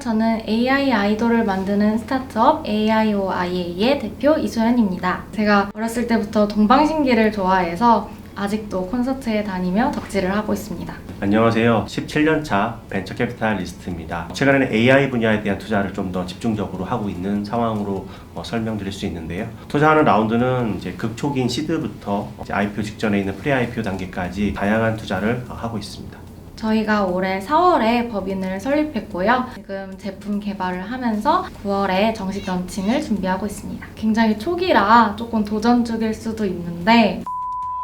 저는 AI 아이돌을 만드는 스타트업 AIOIA의 대표 이소연입니다. 제가 어렸을 때부터 동방신기를 좋아해서 아직도 콘서트에 다니며 덕질을 하고 있습니다. 안녕하세요. 17년차 벤처 캐피탈리스트입니다. 최근에는 AI 분야에 대한 투자를 좀 더 집중적으로 하고 있는 상황으로 설명드릴 수 있는데요. 투자하는 라운드는 이제 극초기인 시드부터 IPO 직전에 있는 프리 IPO 단계까지 다양한 투자를 하고 있습니다. 저희가 올해 4월에 법인을 설립했고요. 지금 제품 개발을 하면서 9월에 정식 런칭을 준비하고 있습니다. 굉장히 초기라 조금 도전적일 수도 있는데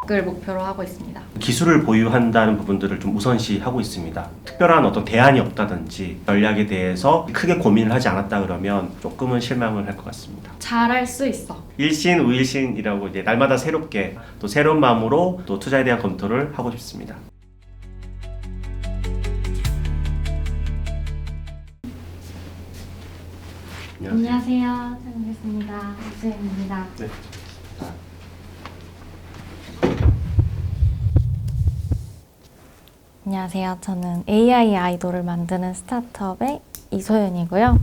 을 목표로 하고 있습니다. 기술을 보유한다는 부분들을 좀 우선시하고 있습니다. 특별한 어떤 대안이 없다든지 전략에 대해서 크게 고민을 하지 않았다 그러면 조금은 실망을 할 것 같습니다. 잘할 수 있어. 일신 우일신이라고 이제 날마다 새롭게 또 새로운 마음으로 또 투자에 대한 검토를 하고 싶습니다. 안녕하세요. 잘 뵙겠습니다. 이수연입니다. 네. 안녕하세요. 저는 AI 아이돌을 만드는 스타트업의 이소연이고요.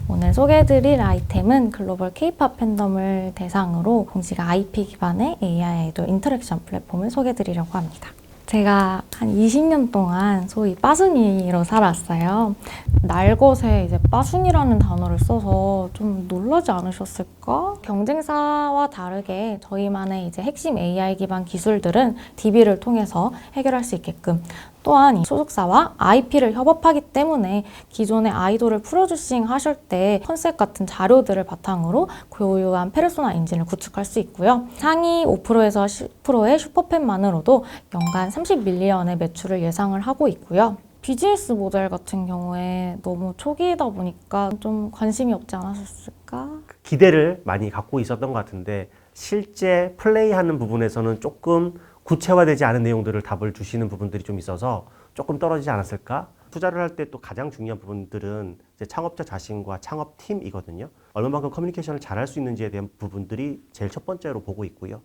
오늘 소개해드릴 아이템은 글로벌 K-POP 팬덤을 대상으로 공시가 IP 기반의 AI 아이돌 인터랙션 플랫폼을 소개해드리려고 합니다. 제가 한 20년 동안 소위 빠순이로 살아왔어요. 날것에 이제 빠순이라는 단어를 써서 좀 놀라지 않으셨을까? 경쟁사와 다르게 저희만의 이제 핵심 AI 기반 기술들은 DB를 통해서 해결할 수 있게끔, 또한 이 소속사와 IP를 협업하기 때문에 기존의 아이돌을 프로듀싱 하실 때 컨셉 같은 자료들을 바탕으로 고유한 페르소나 엔진을 구축할 수 있고요. 상위 5%에서 10%의 슈퍼팬만으로도 연간 30밀리언의 매출을 예상을 하고 있고요. 비즈니스 모델 같은 경우에 너무 초기이다 보니까 좀 관심이 없지 않았을까? 기대를 많이 갖고 있었던 것 같은데 실제 플레이하는 부분에서는 조금 구체화되지 않은 내용들을 답을 주시는 부분들이 좀 있어서 조금 떨어지지 않았을까? 투자를 할 때 또 가장 중요한 부분들은 이제 창업자 자신과 창업팀이거든요. 얼마만큼 커뮤니케이션을 잘할 수 있는지에 대한 부분들이 제일 첫 번째로 보고 있고요.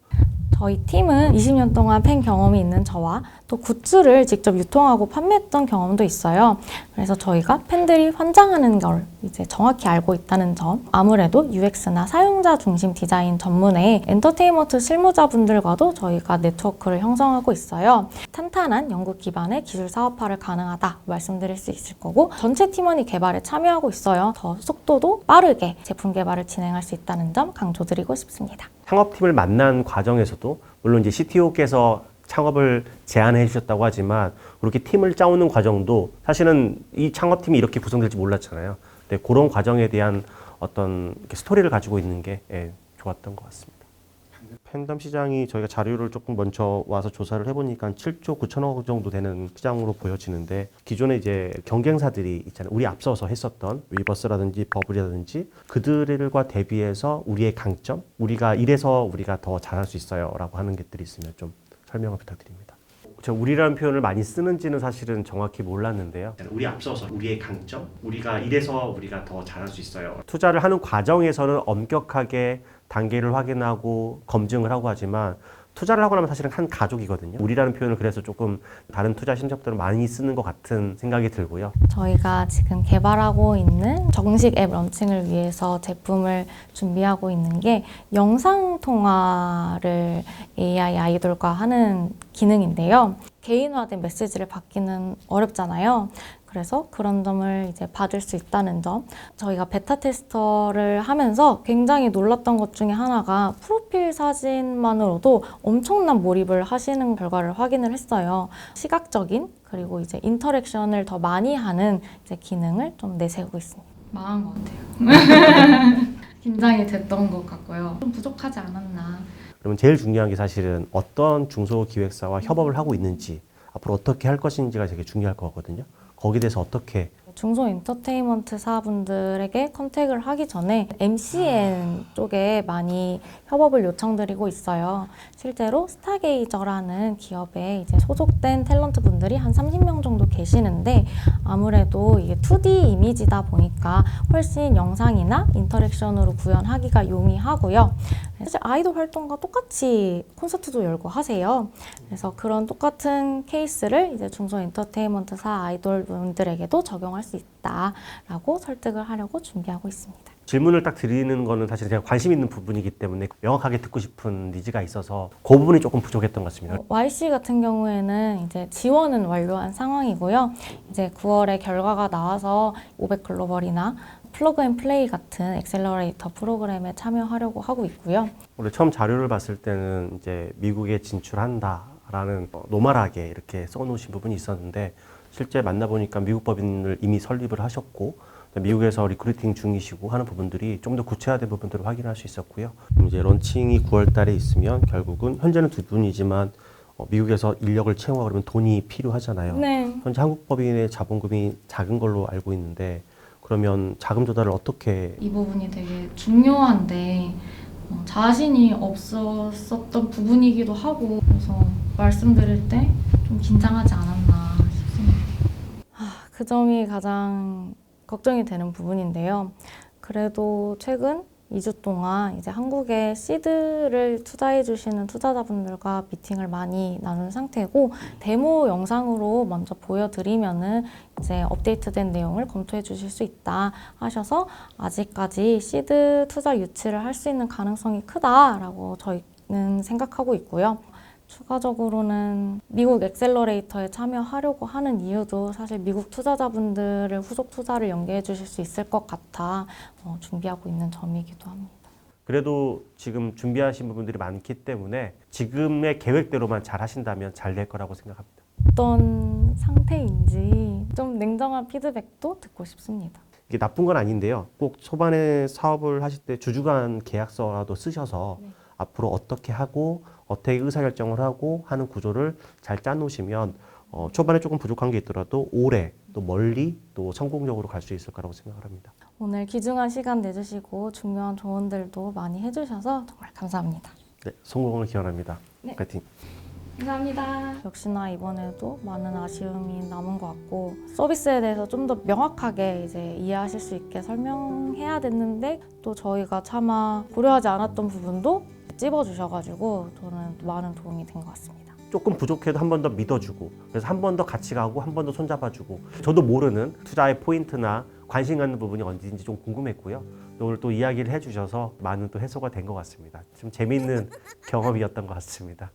저희 팀은 20년 동안 팬 경험이 있는 저와 또 굿즈를 직접 유통하고 판매했던 경험도 있어요. 그래서 저희가 팬들이 환장하는 걸 이제 정확히 알고 있다는 점, 아무래도 UX나 사용자 중심 디자인 전문의 엔터테인먼트 실무자분들과도 저희가 네트워크를 형성하고 있어요. 탄탄한 연구 기반의 기술 사업화를 가능하다 말씀드릴 수 있을 거고, 전체 팀원이 개발에 참여하고 있어요. 더 속도도 빠르게 제품 개발을 진행할 수 있다는 점 강조드리고 싶습니다. 창업팀을 만난 과정에서도 물론 이제 CTO께서 창업을 제안해 주셨다고 하지만 그렇게 팀을 짜오는 과정도 사실은 이 창업팀이 이렇게 구성될지 몰랐잖아요. 근데 그런 과정에 대한 어떤 스토리를 가지고 있는 게 좋았던 것 같습니다. 팬덤 시장이 저희가 자료를 조금 먼저 와서 조사를 해보니까 7조 9천억 정도 되는 시장으로 보여지는데, 기존에 이제 경쟁사들이 있잖아요. 우리 앞서서 했었던 위버스라든지 버블이라든지 그들과 대비해서 우리의 강점, 우리가 이래서 우리가 더 잘할 수 있어요 라고 하는 것들이 있으면 좀 설명을 부탁드립니다. 저 우리라는 표현을 많이 쓰는지는 사실은 정확히 몰랐는데요. 우리 앞서서 우리의 강점, 우리가 이래서 우리가 더 잘할 수 있어요. 투자를 하는 과정에서는 엄격하게 단계를 확인하고 검증을 하고 하지만 투자를 하고 나면 사실은 한 가족이거든요. 우리라는 표현을 그래서 조금 다른 투자 신청들은 많이 쓰는 것 같은 생각이 들고요. 저희가 지금 개발하고 있는 정식 앱 런칭을 위해서 제품을 준비하고 있는 게 영상 통화를 AI 아이돌과 하는 기능인데요. 개인화된 메시지를 받기는 어렵잖아요. 그래서 그런 점을 이제 받을 수 있다는 점, 저희가 베타 테스터를 하면서 굉장히 놀랐던 것 중에 하나가 프로필 사진만으로도 엄청난 몰입을 하시는 결과를 확인을 했어요. 시각적인 그리고 이제 인터랙션을 더 많이 하는 이제 기능을 좀 내세우고 있습니다. 망한 것 같아요. 긴장이 됐던 것 같고요. 좀 부족하지 않았나. 그러면 제일 중요한 게 사실은 어떤 중소기획사와 협업을 하고 있는지, 앞으로 어떻게 할 것인지가 되게 중요할 것 같거든요. 거기에 대해서 어떻게 중소 엔터테인먼트사분들에게 컨택을 하기 전에 MCN 쪽에 많이 협업을 요청드리고 있어요. 실제로 스타게이저라는 기업에 이제 소속된 탤런트 분들이 한 30명 정도 계시는데, 아무래도 이게 2D 이미지다 보니까 훨씬 영상이나 인터랙션으로 구현하기가 용이하고요. 사실 아이돌 활동과 똑같이 콘서트도 열고 하세요. 그래서 그런 똑같은 케이스를 이제 중소 엔터테인먼트사 아이돌 분들에게도 적용할 수 수 있다라고 설득을 하려고 준비하고 있습니다. 질문을 딱 드리는 거는 사실 제가 관심 있는 부분이기 때문에 명확하게 듣고 싶은 니즈가 있어서 그 부분이 조금 부족했던 것 같습니다. YC 같은 경우에는 이제 지원은 완료한 상황이고요. 이제 9월에 결과가 나와서 500 글로벌이나 플러그 앤 플레이 같은 엑셀러레이터 프로그램에 참여하려고 하고 있고요. 원래 처음 자료를 봤을 때는 이제 미국에 진출한다라는 노멀하게 이렇게 써놓으신 부분이 있었는데 실제 만나보니까 미국 법인을 이미 설립을 하셨고 미국에서 리크루팅 중이시고 하는 부분들이 좀 더 구체화된 부분들을 확인할 수 있었고요. 이제 런칭이 9월 달에 있으면 결국은 현재는 두 분이지만 미국에서 인력을 채용하고 그러면 돈이 필요하잖아요. 네. 현재 한국 법인의 자본금이 작은 걸로 알고 있는데 그러면 자금 조달을 어떻게 이 부분이 되게 중요한데 자신이 없었던 부분이기도 하고 그래서 말씀드릴 때 좀 긴장하지 않았나 싶습니다. 그 점이 가장 걱정이 되는 부분인데요. 그래도 최근 2주 동안 이제 한국에 시드를 투자해 주시는 투자자분들과 미팅을 많이 나눈 상태고 데모 영상으로 먼저 보여드리면은 이제 업데이트된 내용을 검토해 주실 수 있다 하셔서 아직까지 시드 투자 유치를 할 수 있는 가능성이 크다라고 저희는 생각하고 있고요. 추가적으로는 미국 엑셀러레이터에 참여하려고 하는 이유도 사실 미국 투자자분들을 후속 투자를 연계해 주실 수 있을 것 같아 준비하고 있는 점이기도 합니다. 그래도 지금 준비하신 부분들이 많기 때문에 지금의 계획대로만 잘 하신다면 잘 될 거라고 생각합니다. 어떤 상태인지 좀 냉정한 피드백도 듣고 싶습니다. 이게 나쁜 건 아닌데요. 꼭 초반에 사업을 하실 때 주주간 계약서라도 쓰셔서 앞으로 어떻게 하고 어떻게 의사결정을 하고 하는 구조를 잘 짜놓으시면 초반에 조금 부족한 게 있더라도 오래 또 멀리 또 성공적으로 갈 수 있을 거라고 생각을 합니다. 오늘 귀중한 시간 내주시고 중요한 조언들도 많이 해주셔서 정말 감사합니다. 네, 성공을 기원합니다. 네. 파이팅! 감사합니다. 역시나 이번에도 많은 아쉬움이 남은 것 같고 서비스에 대해서 좀 더 명확하게 이제 이해하실 수 있게 설명해야 됐는데 또 저희가 차마 고려하지 않았던 부분도 찝어주셔가지고 저는 많은 도움이 된 것 같습니다. 조금 부족해도 한 번 더 믿어주고 그래서 한 번 더 같이 가고 한 번 더 손잡아주고 저도 모르는 투자의 포인트나 관심 갖는 부분이 어딘지 좀 궁금했고요. 오늘 또 이야기를 해주셔서 많은 또 해소가 된 것 같습니다. 좀 재미있는 경험이었던 것 같습니다.